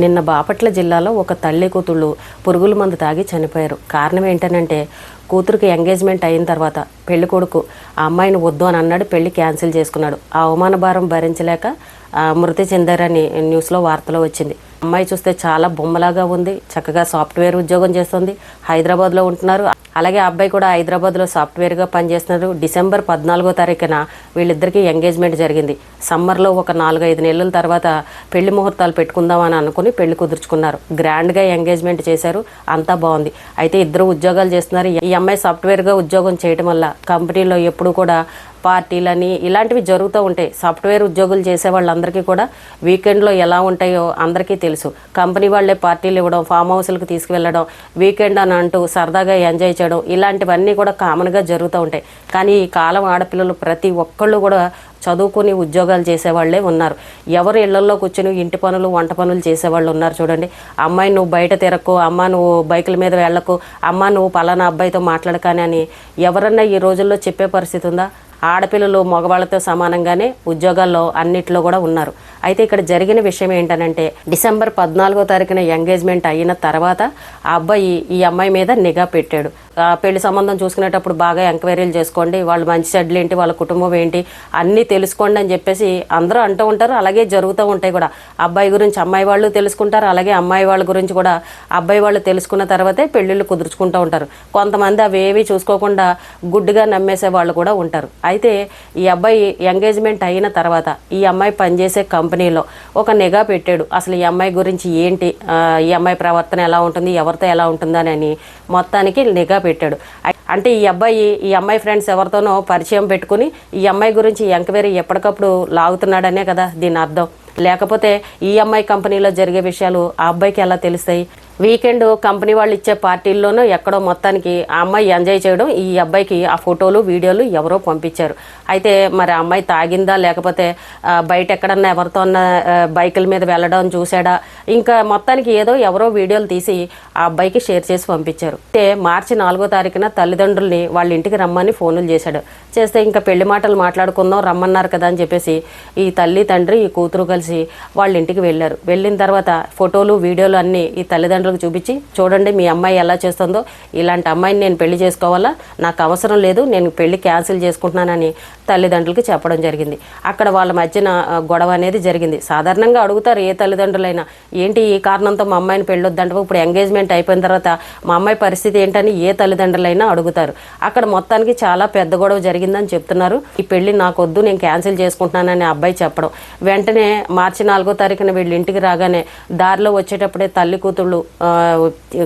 నిన్న బాపట్ల జిల్లాలో ఒక తల్లి కూతుళ్ళు పురుగుల మందు తాగి చనిపోయారు. కారణం ఏంటనంటే కూతురికి ఎంగేజ్మెంట్ అయిన తర్వాత పెళ్లి కొడుకు ఆ అమ్మాయిని వద్దు అని అన్నాడు, పెళ్లి క్యాన్సిల్ చేసుకున్నాడు. ఆ అవమాన భారం భరించలేక మృతి చెందారని న్యూస్లో వార్తలో వచ్చింది. అమ్మాయి చూస్తే చాలా బొమ్మలాగా ఉంది, చక్కగా సాఫ్ట్వేర్ ఉద్యోగం చేస్తుంది, హైదరాబాద్లో ఉంటున్నారు. అలాగే అబ్బాయి కూడా హైదరాబాద్లో సాఫ్ట్వేర్గా పనిచేస్తున్నారు. డిసెంబర్ 14వ తారీఖున వీళ్ళిద్దరికీ ఎంగేజ్మెంట్ జరిగింది. సమ్మర్లో ఒక 4-5 నెలల తర్వాత పెళ్లి ముహూర్తాలు పెట్టుకుందామని అనుకుని పెళ్లి కుదుర్చుకున్నారు. గ్రాండ్గా ఎంగేజ్మెంట్ చేశారు, అంతా బాగుంది. అయితే ఇద్దరు ఉద్యోగాలు చేస్తున్నారు. ఈ అమ్మాయి సాఫ్ట్వేర్గా ఉద్యోగం చేయడం వల్ల కంపెనీలో ఎప్పుడు కూడా పార్టీలని ఇలాంటివి జరుగుతూ ఉంటాయి. సాఫ్ట్వేర్ ఉద్యోగులు చేసే వాళ్ళందరికీ కూడా వీకెండ్లో ఎలా ఉంటాయో అందరికీ తెలుసు. కంపెనీ వాళ్ళే పార్టీలు ఇవ్వడం, ఫామ్ హౌస్లకు తీసుకువెళ్ళడం, వీకెండ్ అని అంటూ సరదాగా ఎంజాయ్ చేయడం, ఇలాంటివన్నీ కూడా కామన్గా జరుగుతూ ఉంటాయి. కానీ ఈ కాలం ఆడపిల్లలు ప్రతి ఒక్కళ్ళు కూడా చదువుకుని ఉద్యోగాలు చేసేవాళ్ళే ఉన్నారు. ఎవరు ఇళ్లలో కూర్చొని ఇంటి పనులు వంట పనులు చేసేవాళ్ళు ఉన్నారు. చూడండి, అమ్మాయి నువ్వు బయట తిరక్కు, అమ్మ నువ్వు బైకుల మీద వెళ్ళకు, అమ్మ నువ్వు పలానా అబ్బాయితో మాట్లాడకాని అని ఎవరన్నా ఈ రోజుల్లో చెప్పే పరిస్థితి ఉందా? ఆడపిల్లలు మగవాళ్ళతో సమానంగానే ఉద్యోగాల్లో అన్నిట్లో కూడా ఉన్నారు. అయితే ఇక్కడ జరిగిన విషయం ఏంటనంటే డిసెంబర్ 14వ తారీఖున ఎంగేజ్మెంట్ అయిన తర్వాత ఆ అబ్బాయి ఈ అమ్మాయి మీద నిఘా పెట్టాడు. పెళ్లి సంబంధం చూసుకునేటప్పుడు బాగా ఎంక్వైరీలు చేసుకోండి, వాళ్ళు మంచి చెడ్లు ఏంటి, వాళ్ళ కుటుంబం ఏంటి అన్నీ తెలుసుకోండి అని చెప్పేసి అందరూ అంటూ ఉంటారు. అలాగే జరుగుతూ ఉంటాయి కూడా. అబ్బాయి గురించి అమ్మాయి వాళ్ళు తెలుసుకుంటారు, అలాగే అమ్మాయి వాళ్ళ గురించి కూడా అబ్బాయి వాళ్ళు తెలుసుకున్న తర్వాతే పెళ్ళిళ్ళు కుదుర్చుకుంటూ ఉంటారు. కొంతమంది అవి ఏవి చూసుకోకుండా గుడ్డుగా నమ్మేసే వాళ్ళు కూడా ఉంటారు. అయితే ఈ అబ్బాయి ఎంగేజ్మెంట్ అయిన తర్వాత ఈ అమ్మాయి పనిచేసే కంపెనీలో ఒక నిఘా పెట్టాడు. అసలు ఈ అమ్మాయి గురించి ఏంటి, ఈ అమ్మాయి ప్రవర్తన ఎలా ఉంటుంది, ఎవరితో ఎలా ఉంటుందని మొత్తానికి నిఘా పెట్టాడు. అంటే ఈ అమ్మాయి ఫ్రెండ్స్ ఎవరితోనో పరిచయం పెట్టుకుని ఈ అమ్మాయి గురించి ఎంక్వైరీ ఎప్పటికప్పుడు లాగుతున్నాడనే కదా దీని అర్థం. లేకపోతే ఈ అమ్మాయి కంపెనీలో జరిగే విషయాలు ఆ అబ్బాయికి ఎలా తెలుస్తాయి? వీకెండ్ కంపెనీ వాళ్ళు ఇచ్చే పార్టీల్లోనూ ఎక్కడో మొత్తానికి ఆ అమ్మాయి ఎంజాయ్ చేయడం, ఈ అబ్బాయికి ఆ ఫోటోలు వీడియోలు ఎవరో పంపించారు. అయితే మరి ఆ అమ్మాయి తాగిందా, లేకపోతే బయట ఎక్కడన్నా ఎవరితో అన్న బైకుల మీద వెళ్ళడం చూశాడా, ఇంకా మొత్తానికి ఎవరో వీడియోలు తీసి ఆ అబ్బాయికి షేర్ చేసి పంపించారు. అయితే మార్చి 4వ తారీఖున తల్లిదండ్రుల్ని వాళ్ళ ఇంటికి రమ్మని ఫోన్లు చేశాడు. చేస్తే ఇంకా పెళ్లి మాటలు మాట్లాడుకుందాం రమ్మన్నారు కదా అని చెప్పేసి ఈ తల్లి తండ్రి ఈ కూతురు కలిసి వాళ్ళ ఇంటికి వెళ్ళారు. వెళ్ళిన తర్వాత ఫోటోలు వీడియోలు అన్నీ ఈ తల్లిదండ్రులకు చూపించి, చూడండి మీ అమ్మాయి ఎలా చేస్తుందో, ఇలాంటి అమ్మాయిని నేను పెళ్లి చేసుకోవాలా, నాకు అవసరం లేదు, నేను పెళ్లి క్యాన్సిల్ చేసుకుంటున్నానని తల్లిదండ్రులకి చెప్పడం జరిగింది. అక్కడ వాళ్ళ మధ్యన గొడవ అనేది జరిగింది. సాధారణంగా అడుగుతారు ఏ తల్లిదండ్రులైనా, ఏంటి ఈ కారణంతో మా అమ్మాయిని పెళ్ళొద్దంటే, ఇప్పుడు ఎంగేజ్మెంట్ అయిపోయిన తర్వాత మా అమ్మాయి పరిస్థితి ఏంటని ఏ తల్లిదండ్రులైనా అడుగుతారు. అక్కడ మొత్తానికి చాలా పెద్ద గొడవ జరిగిందని చెప్తున్నారు. ఈ పెళ్లి నాకొద్దు, నేను క్యాన్సిల్ చేసుకుంటున్నానని అబ్బాయి చెప్పడం, వెంటనే మార్చి 4వ తారీఖున వీళ్ళు ఇంటికి రాగానే దారిలో వచ్చేటప్పుడే తల్లి కూతుళ్ళు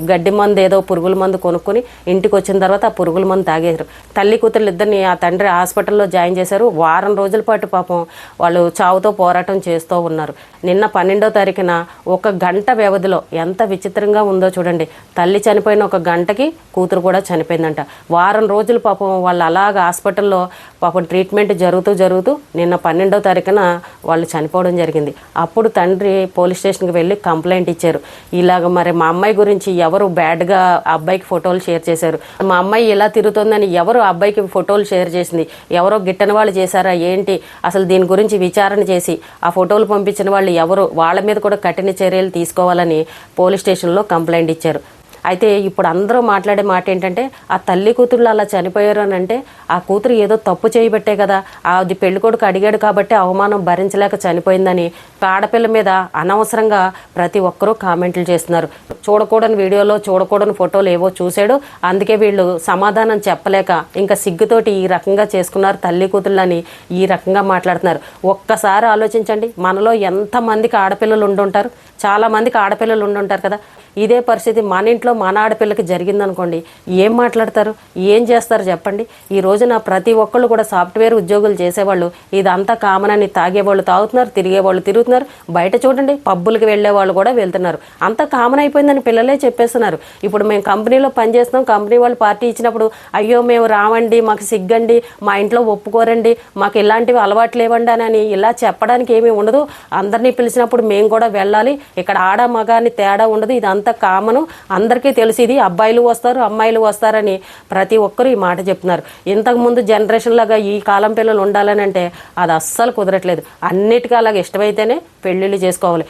గడ్డి మందు ఏదో పురుగుల మందు కొనుక్కొని ఇంటికి వచ్చిన తర్వాత ఆ పురుగుల మందు తాగేశారు. తల్లి కూతురు ఇద్దరిని ఆ తండ్రి హాస్పిటల్లో జాయిన్ చేశారు. వారం రోజుల పాటు పాపం వాళ్ళు చావుతో పోరాటం చేస్తూ ఉన్నారు. నిన్న 12వ తారీఖున 1 గంట వ్యవధిలో ఎంత విచిత్రంగా ఉందో చూడండి. తల్లి చనిపోయిన 1 గంటకి కూతురు కూడా చనిపోయిందంట. వారం రోజులు పాపం వాళ్ళు అలాగ హాస్పిటల్లో పాపం ట్రీట్మెంట్ జరుగుతూ నిన్న 12వ తారీఖున వాళ్ళు చనిపోవడం జరిగింది. అప్పుడు తండ్రి పోలీస్ స్టేషన్కి వెళ్ళి కంప్లైంట్ ఇచ్చారు. ఇలాగ మరి మా అమ్మాయి గురించి ఎవరు బ్యాడ్గా అబ్బాయికి ఫోటోలు షేర్ చేశారు, మా అమ్మాయి ఇలా తిరుగుతుందని ఎవరు అబ్బాయికి ఫోటోలు షేర్ చేసింది, ఎవరో గిట్టని వాళ్ళు చేశారా ఏంటి, అసలు దీని గురించి విచారణ చేసి ఆ ఫోటోలు పంపించిన వాళ్ళు ఎవరు, వాళ్ళ మీద కూడా కఠిన చర్యలు తీసుకోవాలని పోలీస్ స్టేషన్లో కంప్లైంట్ ఇచ్చారు. అయితే ఇప్పుడు అందరూ మాట్లాడే మాట ఏంటంటే, ఆ తల్లి కూతుళ్ళు అలా చనిపోయారు అని అంటే ఆ కూతురు ఏదో తప్పు చేయబట్టే కదా, అది పెళ్ళికొడుకు అడిగాడు కాబట్టి అవమానం భరించలేక చనిపోయిందని ఆడపిల్ల మీద అనవసరంగా ప్రతి ఒక్కరూ కామెంట్లు చేస్తున్నారు. చూడకూడని వీడియోలో చూడకూడని ఫోటోలు ఏవో చూశాడు, అందుకే వీళ్ళు సమాధానం చెప్పలేక ఇంకా సిగ్గుతోటి ఈ రకంగా చేసుకున్నారు తల్లి కూతుళ్ళని ఈ రకంగా మాట్లాడుతున్నారు. ఒక్కసారి ఆలోచించండి, మనలో ఎంతమందికి ఆడపిల్లలు ఉండుంటారు, చాలామందికి ఆడపిల్లలు ఉండుంటారు కదా. ఇదే పరిస్థితి మన ఇంట్లో మన ఆడపిల్లకి జరిగిందనుకోండి, ఏం మాట్లాడతారు, ఏం చేస్తారు చెప్పండి. ఈ రోజున ప్రతి ఒక్కళ్ళు కూడా సాఫ్ట్వేర్ ఉద్యోగులు చేసేవాళ్ళు ఇదంతా కామన్ అని తాగేవాళ్ళు తాగుతున్నారు, తిరిగేవాళ్ళు తిరుగుతున్నారు. బయట చూడండి పబ్బులకి వెళ్ళే వాళ్ళు కూడా వెళ్తున్నారు. అంతా కామన్ అయిపోయిందని పిల్లలే చెప్పేస్తున్నారు. ఇప్పుడు మేము కంపెనీలో పనిచేస్తున్నాం, కంపెనీ వాళ్ళు పార్టీ ఇచ్చినప్పుడు అయ్యో మేము రావండి, మాకు సిగ్గండి, మా ఇంట్లో ఒప్పుకోరండి, మాకు ఇలాంటివి అలవాట్లు లేవండి అని ఇలా చెప్పడానికి ఏమీ ఉండదు. అందరినీ పిలిచినప్పుడు మేము కూడా వెళ్ళాలి, ఇక్కడ ఆడ మగ అని తేడా ఉండదు, ఇదంతా కామను, అందరికీ తెలిసి ఇది అబ్బాయిలు వస్తారు అమ్మాయిలు వస్తారని ప్రతి ఒక్కరు ఈ మాట చెప్తున్నారు. ఇంత అంతకుముందు జనరేషన్ లాగా ఈ కాలం పిల్లలు ఉండాలని అంటే అది అస్సలు కుదరట్లేదు. అన్నిటికీ అలాగే ఇష్టమైతేనే పెళ్ళిళ్ళు చేసుకోవాలి.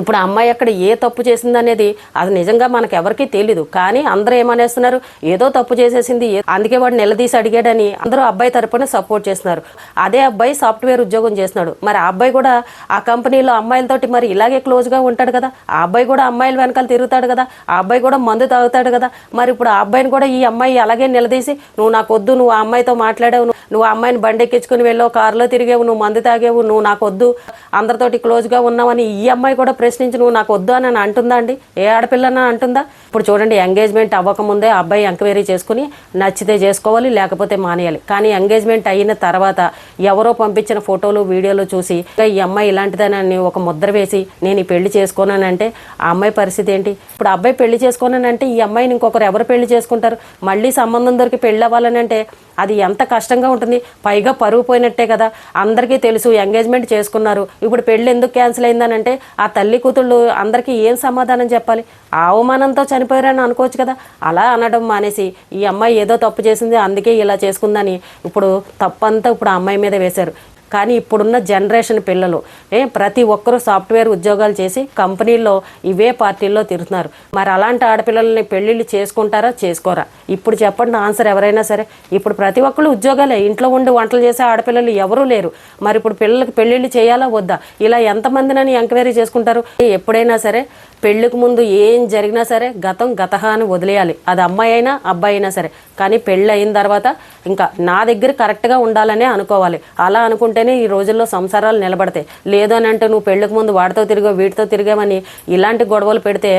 ఇప్పుడు అమ్మాయి అక్కడ ఏ తప్పు చేసిందనేది అది నిజంగా మనకు ఎవరికీ తెలీదు. కానీ అందరూ ఏమనేస్తున్నారు, ఏదో తప్పు చేసేసింది అందుకే వాడు నిలదీసి అడిగాడని అందరూ అబ్బాయి తరపున సపోర్ట్ చేస్తున్నారు. అదే అబ్బాయి సాఫ్ట్వేర్ ఉద్యోగం చేస్తున్నాడు. మరి ఆ అబ్బాయి కూడా ఆ కంపెనీలో అమ్మాయిలతోటి మరి ఇలాగే క్లోజ్గా ఉంటాడు కదా. ఆ అబ్బాయి కూడా అమ్మాయిల వెనకాల తిరుగుతాడు కదా. ఆ అబ్బాయి కూడా మందు తాగుతాడు కదా. మరి ఇప్పుడు ఆ అబ్బాయిని కూడా ఈ అమ్మాయి అలాగే నిలదీసి, నువ్వు నాకు వద్దు, నువ్వు ఆ అమ్మాయితో మాట్లాడావు, నువ్వు ఆ అమ్మాయిని బండి ఎక్కించుకుని వెళ్ళావు, కారులో తిరిగావు, నువ్వు మందు తాగావు, నువ్వు నాకు వద్దు, అందరితోటి క్లోజ్గా ఉన్నావని ఈ అమ్మాయి కూడా ప్రశ్నించి నువ్వు నాకు వద్దు అని అంటుందా అండి? ఏ ఆడపిల్లనా అంటుందా? ఇప్పుడు చూడండి, ఎంగేజ్మెంట్ అవ్వకముందే అబ్బాయి ఎంక్వైరీ చేసుకుని నచ్చితే చేసుకోవాలి, లేకపోతే మానేయాలి. కానీ ఎంగేజ్మెంట్ అయిన తర్వాత ఎవరో పంపించిన ఫోటోలు వీడియోలు చూసి ఈ అమ్మాయి ఇలాంటిదని ఒక ముద్ర వేసి నేను ఈ పెళ్లి చేసుకోనానంటే ఆ అమ్మాయి పరిస్థితి ఏంటి? ఇప్పుడు అబ్బాయి పెళ్లి చేసుకోనానంటే ఈ అమ్మాయిని ఇంకొకరు ఎవరు పెళ్లి చేసుకుంటారు? మళ్ళీ సంబంధం దొరికి పెళ్ళి అవ్వాలని అంటే అది ఎంత కష్టంగా ఉంటుంది. పైగా పరువు పోయినట్టే కదా. అందరికీ తెలుసు ఎంగేజ్మెంట్ చేసుకున్నారు, ఇప్పుడు పెళ్ళి ఎందుకు క్యాన్సిల్ అయిందనంటే ఆ తల్లి కూతుళ్ళు అందరికీ ఏం సమాధానం చెప్పాలి? ఆ అవమానంతో చనిపోయారని అనుకోవచ్చు కదా. అలా అనడం మానేసి ఈ అమ్మాయి ఏదో తప్పు చేసింది అందుకే ఇలా చేసుకుందని ఇప్పుడు తప్పంతా ఇప్పుడు ఆ అమ్మాయి మీద వేశారు. కానీ ఇప్పుడున్న జనరేషన్ పిల్లలు ప్రతి ఒక్కరూ సాఫ్ట్వేర్ ఉద్యోగాలు చేసి కంపెనీల్లో ఇవే పార్టీల్లో తిరుగుతున్నారు. మరి అలాంటి ఆడపిల్లల్ని పెళ్ళిళ్ళు చేసుకుంటారా చేసుకోరా? ఇప్పుడు చెప్పండి ఆన్సర్ ఎవరైనా సరే. ఇప్పుడు ప్రతి ఒక్కళ్ళు ఉద్యోగాలే, ఇంట్లో ఉండి వంటలు చేసే ఆడపిల్లలు ఎవరూ లేరు. మరి ఇప్పుడు పిల్లలకి పెళ్ళిళ్ళు చేయాలా వద్దా? ఇలా ఎంతమందినని ఎంక్వైరీ చేసుకుంటారు? ఎప్పుడైనా సరే పెళ్లికి ముందు ఏం జరిగినా సరే గతం గతహ అని వదిలేయాలి. అది అమ్మాయి అయినా అబ్బాయి అయినా సరే. కానీ పెళ్ళి అయిన తర్వాత ఇంకా నా దగ్గర కరెక్ట్గా ఉండాలనే అనుకోవాలి. అలా అనుకుంటేనే ఈ రోజుల్లో సంసారాలు నిలబడతాయి. లేదు అని అంటే నువ్వు పెళ్ళికి ముందు వాడితో తిరిగావు వీటితో తిరిగామని ఇలాంటి గొడవలు పెడితే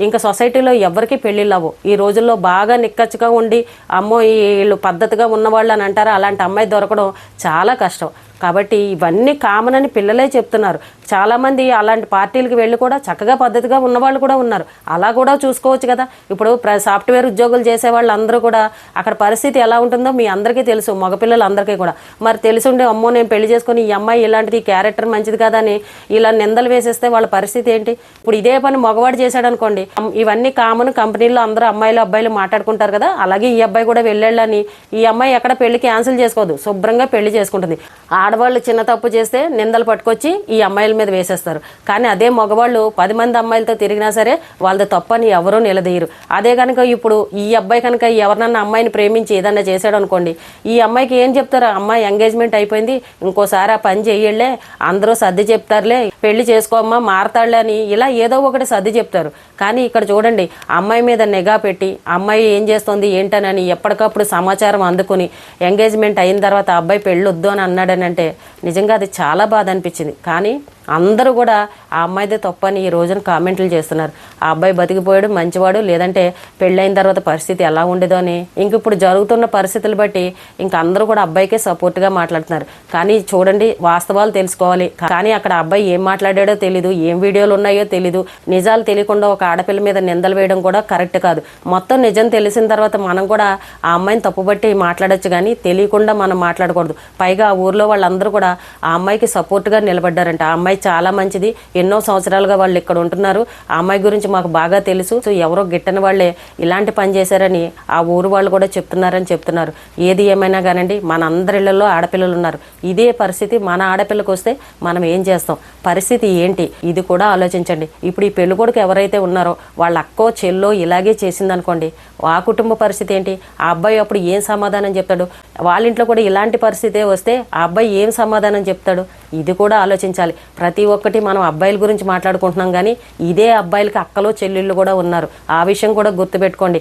ఇంకా సొసైటీలో ఎవరికి పెళ్ళిళ్ళు అవ్వవు. ఈ రోజుల్లో బాగా నిక్కచ్చిగా ఉండి అమ్మో వీళ్ళు పద్ధతిగా ఉన్నవాళ్ళు అని అంటారా, అలాంటి అమ్మాయి దొరకడం చాలా కష్టం. కాబట్టి ఇవన్నీ కామన్ అని పిల్లలే చెప్తున్నారు. చాలామంది అలాంటి పార్టీలకు వెళ్ళి కూడా చక్కగా పద్ధతిగా ఉన్నవాళ్ళు కూడా ఉన్నారు. అలా కూడా చూసుకోవచ్చు కదా. ఇప్పుడు సాఫ్ట్వేర్ ఉద్యోగులు చేసే వాళ్ళందరూ కూడా అక్కడ పరిస్థితి ఎలా ఉంటుందో మీ అందరికీ తెలుసు, మగపిల్లలందరికీ కూడా. మరి తెలిసుండే అమ్మో నేను పెళ్లి చేసుకుని ఈ అమ్మాయి ఇలాంటిది క్యారెక్టర్ మంచిది కదా అని ఇలా నిందలు వేసేస్తే వాళ్ళ పరిస్థితి ఏంటి? ఇప్పుడు ఇదే పని మగవాడు చేశాడు అనుకోండి, ఇవన్నీ కామన్, కంపెనీల్లో అందరూ అమ్మాయిలు అబ్బాయిలు మాట్లాడుకుంటారు కదా. అలాగే ఈ అబ్బాయి కూడా వెళ్ళాళ్ళని ఈ అమ్మాయి ఎక్కడ పెళ్లి క్యాన్సిల్ చేసుకోదు, శుభ్రంగా పెళ్లి చేసుకుంటుంది. ఆడవాళ్ళు చిన్న తప్పు చేస్తే నిందలు పట్టుకొచ్చి ఈ అమ్మాయిల మీద వేసేస్తారు. కానీ అదే మగవాళ్ళు 10 మంది అమ్మాయిలతో తిరిగినా సరే వాళ్ళది తప్పని ఎవరూ నిలదీయరు. అదే కనుక ఇప్పుడు ఈ అబ్బాయి కనుక ఎవరినన్నా అమ్మాయిని ప్రేమించి ఏదన్నా చేశాడు అనుకోండి, ఈ అమ్మాయికి ఏం చెప్తారు? అమ్మాయి ఎంగేజ్మెంట్ అయిపోయింది, ఇంకోసారి ఆ పని చెయ్యలే, అందరూ సర్ది చెప్తారులే, పెళ్లి చేసుకోమ్మా మారతాడులే అని ఇలా ఏదో ఒకటి సర్ది చెప్తారు. కానీ ఇక్కడ చూడండి, అమ్మాయి మీద నిఘా పెట్టి అమ్మాయి ఏం చేస్తుంది ఏంటనని ఎప్పటికప్పుడు సమాచారం అందుకుని ఎంగేజ్మెంట్ అయిన తర్వాత అబ్బాయి పెళ్ళి వద్దు అని అన్నాడని అంటే నిజంగా అది చాలా బాధ అనిపించింది. కానీ అందరూ కూడా ఆ అమ్మాయిదే తప్పని ఈ రోజున కామెంట్లు చేస్తున్నారు. ఆ అబ్బాయి బతికిపోయాడు మంచివాడు, లేదంటే పెళ్ళైన తర్వాత పరిస్థితి ఎలా ఉండేదో అని. ఇంక ఇప్పుడు జరుగుతున్న పరిస్థితులు బట్టి ఇంక అందరూ కూడా అబ్బాయికే సపోర్ట్గా మాట్లాడుతున్నారు. కానీ చూడండి, వాస్తవాలు తెలుసుకోవాలి. కానీ అక్కడ అబ్బాయి ఏం మాట్లాడాడో తెలీదు, ఏం వీడియోలు ఉన్నాయో తెలీదు. నిజాలు తెలియకుండా ఒక ఆడపిల్ల మీద నిందలు వేయడం కూడా కరెక్ట్ కాదు. మొత్తం నిజం తెలిసిన తర్వాత మనం కూడా ఆ అమ్మాయిని తప్పుబట్టి మాట్లాడొచ్చు, కానీ తెలియకుండా మనం మాట్లాడకూడదు. పైగా ఆ ఊర్లో వాళ్ళందరూ కూడా ఆ అమ్మాయికి సపోర్ట్గా నిలబడ్డారంట. ఆ అమ్మాయి చాలా మంచిది, ఎన్నో సంవత్సరాలుగా వాళ్ళు ఇక్కడ ఉంటున్నారు, ఆ అమ్మాయి గురించి మాకు బాగా తెలుసు, సో ఎవరో గిట్టని వాళ్ళే ఇలాంటి పని చేశారని ఆ ఊరు వాళ్ళు కూడా చెప్తున్నారు. ఏది ఏమైనా కానండి, మన అందరి ఇళ్లలో ఆడపిల్లలు ఉన్నారు. ఇదే పరిస్థితి మన ఆడపిల్లకు వస్తే మనం ఏం చేస్తాం? పరిస్థితి ఏంటి? ఇది కూడా ఆలోచించండి. ఇప్పుడు ఈ పెళ్ళికొడుకు ఎవరైతే ఉన్నారో వాళ్ళ అక్కో చెల్లో ఇలాగే చేసిందనుకోండి, ఆ కుటుంబ పరిస్థితి ఏంటి? ఆ అబ్బాయి అప్పుడు ఏం సమాధానం చెప్తాడు? వాళ్ళ ఇంట్లో కూడా ఇలాంటి పరిస్థితే వస్తే ఆ అబ్బాయి ఏం సమాధానం చెప్తాడు? ఇది కూడా ఆలోచించాలి. ప్రతి ఒక్కటి మనం అబ్బాయిల గురించి మాట్లాడుకుంటున్నాం, కానీ ఇదే అబ్బాయిలకి అక్కలు చెల్లెళ్ళు కూడా ఉన్నారు. ఆ విషయం కూడా గుర్తుపెట్టుకోండి.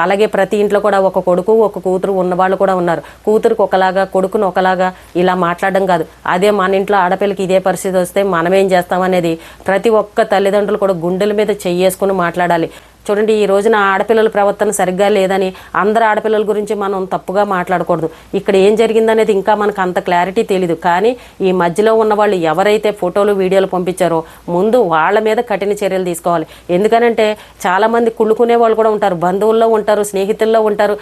అలాగే ప్రతి ఇంట్లో కూడా ఒక కొడుకు ఒక కూతురు ఉన్నవాళ్ళు కూడా ఉన్నారు. కూతురుకు ఒకలాగా కొడుకును ఒకలాగా ఇలా మాట్లాడడం కాదు. అదే మన ఇంట్లో ఆడపిల్లకి ఇదే పరిస్థితి వస్తే మనం ఏం చేస్తామనేది ప్రతి ఒక్క తల్లిదండ్రులు కూడా గుండెల మీద చెయ్యేసుకుని మాట్లాడాలి. చూడండి, ఈ రోజున ఆడపిల్లల ప్రవర్తన సరిగ్గా లేదని అందరు ఆడపిల్లల గురించి మనం తప్పుగా మాట్లాడకూడదు. ఇక్కడ ఏం జరిగిందనేది ఇంకా మనకు అంత క్లారిటీ తెలీదు. కానీ ఈ మధ్యలో ఉన్న వాళ్ళు ఎవరైతే ఫోటోలు వీడియోలు పంపించారో ముందు వాళ్ళ మీద కఠిన చర్యలు తీసుకోవాలి. ఎందుకనంటే చాలామంది కుళ్ళుకునే వాళ్ళు కూడా ఉంటారు, బంధువుల్లో ఉంటారు, స్నేహితుల్లో ఉంటారు.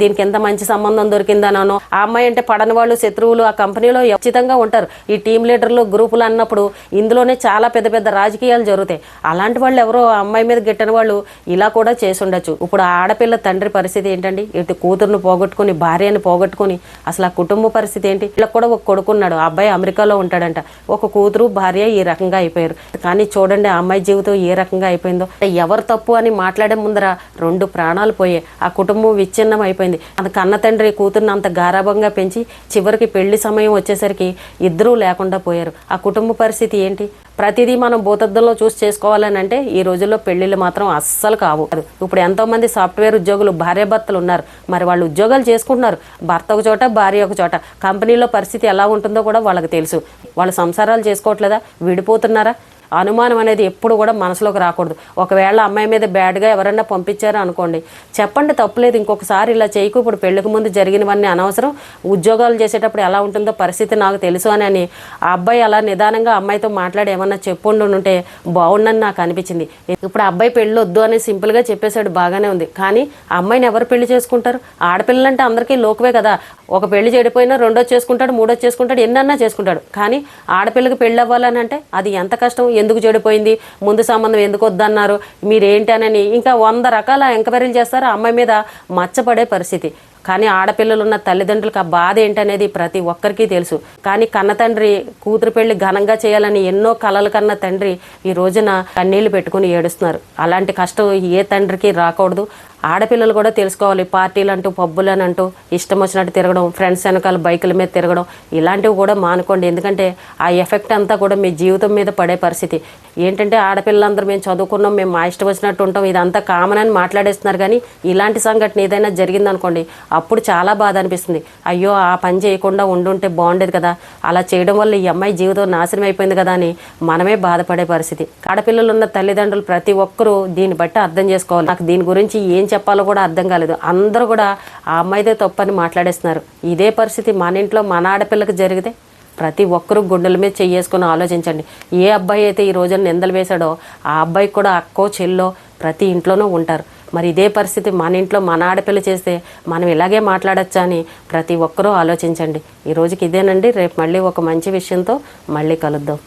దీనికి ఎంత మంచి సంబంధం దొరికిందనో, ఆ అమ్మాయి అంటే పడని వాళ్ళు శత్రువులు ఆ కంపెనీలో ఖచ్చితంగా ఉంటారు. ఈ టీం లీడర్లు గ్రూపులు అన్నప్పుడు ఇందులోనే చాలా పెద్ద పెద్ద రాజకీయాలు జరుగుతాయి. అలాంటి వాళ్ళు ఎవరో ఆ అమ్మాయి మీద గిట్టని వాళ్ళు ఇలా కూడా చేసి ఉండొచ్చు. ఇప్పుడు ఆ ఆడపిల్ల తండ్రి పరిస్థితి ఏంటండి? ఇటు కూతురును పోగొట్టుకుని భార్యను పోగొట్టుకుని అసలు ఆ కుటుంబ పరిస్థితి ఏంటి? వీళ్ళకి కూడా ఒక కొడుకున్నాడు, ఆ అబ్బాయి అమెరికాలో ఉంటాడంట. ఒక కూతురు భార్య ఈ రకంగా అయిపోయారు. కానీ చూడండి ఆ అమ్మాయి జీవితం ఏ రకంగా అయిపోయిందో. ఎవరు తప్పు అని మాట్లాడే ముందర 2 ప్రాణాలు పోయాయి. ఆ కుటుంబం విచ్ఛిన్నం అయిపోయింది. అది కన్న తండ్రి కూతుర్ని అంత గారాభంగా పెంచి చివరికి పెళ్లి సమయం వచ్చేసరికి ఇద్దరూ లేకుండా పోయారు. ఆ కుటుంబ పరిస్థితి ఏంటి? ప్రతిదీ మనం భూతద్దంలో చూసి చేసుకోవాలని అంటే ఈ రోజుల్లో పెళ్లిళ్ళు మాత్రం అస్సలు కావు. ఇప్పుడు ఎంతోమంది సాఫ్ట్వేర్ ఉద్యోగులు భార్యాభర్తలు ఉన్నారు. మరి వాళ్ళు ఉద్యోగాలు చేసుకుంటున్నారు. భర్త ఒక చోట, భార్య ఒక చోట. కంపెనీలో పరిస్థితి ఎలా ఉంటుందో కూడా వాళ్ళకి తెలుసు. వాళ్ళు సంసారాలు చేసుకోవట్లేదా? విడిపోతున్నారా? అనుమానం అనేది ఎప్పుడు కూడా మనసులోకి రాకూడదు. ఒకవేళ అమ్మాయి మీద బ్యాడ్గా ఎవరన్నా పంపించారా అనుకోండి, చెప్పండి, తప్పులేదు, ఇంకొకసారి ఇలా చేయకు, ఇప్పుడు పెళ్లికి ముందు జరిగినవన్నీ అనవసరం, ఉద్యోగాలు చేసేటప్పుడు ఎలా ఉంటుందో పరిస్థితి నాకు తెలుసు అని ఆ అబ్బాయి అలా నిదానంగా అమ్మాయితో మాట్లాడి ఏమన్నా చెప్పుండుంటే బాగుండని నాకు అనిపించింది. ఇప్పుడు ఆ అబ్బాయి పెళ్ళి వద్దు అని సింపుల్గా చెప్పేశాడు, బాగానే ఉంది. కానీ ఆ అమ్మాయిని ఎవరు పెళ్లి చేసుకుంటారు? ఆడపిల్లలంటే అందరికీ లోకువే కదా. ఒక పెళ్లి చెడిపోయినా రెండో చేసుకుంటాడు, మూడో చేసుకుంటాడు, ఎన్నన్నా చేసుకుంటాడు. కానీ ఆడపిల్లకి పెళ్ళి అవ్వాలని అంటే అది ఎంత కష్టం. ఎందుకు చెడిపోయింది, ముందు సంబంధం ఎందుకు వద్దన్నారు, మీరేంటి అని ఇంకా 100 రకాల ఎంక్వైరీలు చేస్తారు. ఆ అమ్మాయి మీద మచ్చపడే పరిస్థితి. కానీ ఆడపిల్లలు ఉన్న తల్లిదండ్రులకు ఆ బాధ ఏంటనేది ప్రతి ఒక్కరికి తెలుసు. కానీ కన్న తండ్రి కూతురు పెళ్లి ఘనంగా చేయాలని ఎన్నో కలలు కన్న తండ్రి ఈ రోజున కన్నీళ్లు పెట్టుకుని ఏడుస్తున్నారు. అలాంటి కష్టం ఏ తండ్రికి రాకూడదు. ఆడపిల్లలు కూడా తెలుసుకోవాలి. పార్టీలు అంటూ పబ్బులని అంటూ ఇష్టం వచ్చినట్టు తిరగడం, ఫ్రెండ్స్ వెనకాల బైకుల మీద తిరగడం, ఇలాంటివి కూడా మానుకోండి. ఎందుకంటే ఆ ఎఫెక్ట్ అంతా కూడా మీ జీవితం మీద పడే పరిస్థితి. ఏంటంటే ఆడపిల్లలందరూ మేము చదువుకున్నాం, మేము మా ఇష్టం వచ్చినట్టు ఉంటాం, ఇదంతా కామన్ అని మాట్లాడేస్తున్నారు. కానీ ఇలాంటి సంఘటన ఏదైనా జరిగిందనుకోండి, అప్పుడు చాలా బాధ అనిపిస్తుంది. అయ్యో ఆ పని చేయకుండా ఉండుంటే బాగుండేది కదా, అలా చేయడం వల్ల ఈ అమ్మాయి జీవితం నాశనం అయిపోయింది కదా అని మనమే బాధపడే పరిస్థితి. ఆడపిల్లలు ఉన్న తల్లిదండ్రులు ప్రతి ఒక్కరూ దీన్ని బట్టి అర్థం చేసుకోవాలి. నాకు దీని గురించి ఏం చెప్పాలో కూడా అర్థం కాలేదు. అందరూ కూడా ఆ అమ్మాయిదే తప్పని మాట్లాడేస్తున్నారు. ఇదే పరిస్థితి మన ఇంట్లో మన ఆడపిల్లకి జరిగితే ప్రతి ఒక్కరూ గుండెల మీద చెయ్యేసుకొని ఆలోచించండి. ఏ అబ్బాయి అయితే ఈ రోజున నిందలు వేశాడో ఆ అబ్బాయికి కూడా అక్కో చెల్లో ప్రతి ఇంట్లోనూ ఉంటారు. మరి ఇదే పరిస్థితి మన ఇంట్లో మన ఆడపిల్ల చేస్తే మనం ఇలాగే మాట్లాడచ్చా అని ప్రతి ఒక్కరూ ఆలోచించండి. ఈ రోజుకి ఇదేనండి. రేపు మళ్ళీ ఒక మంచి విషయంతో మళ్ళీ కలుద్దాం.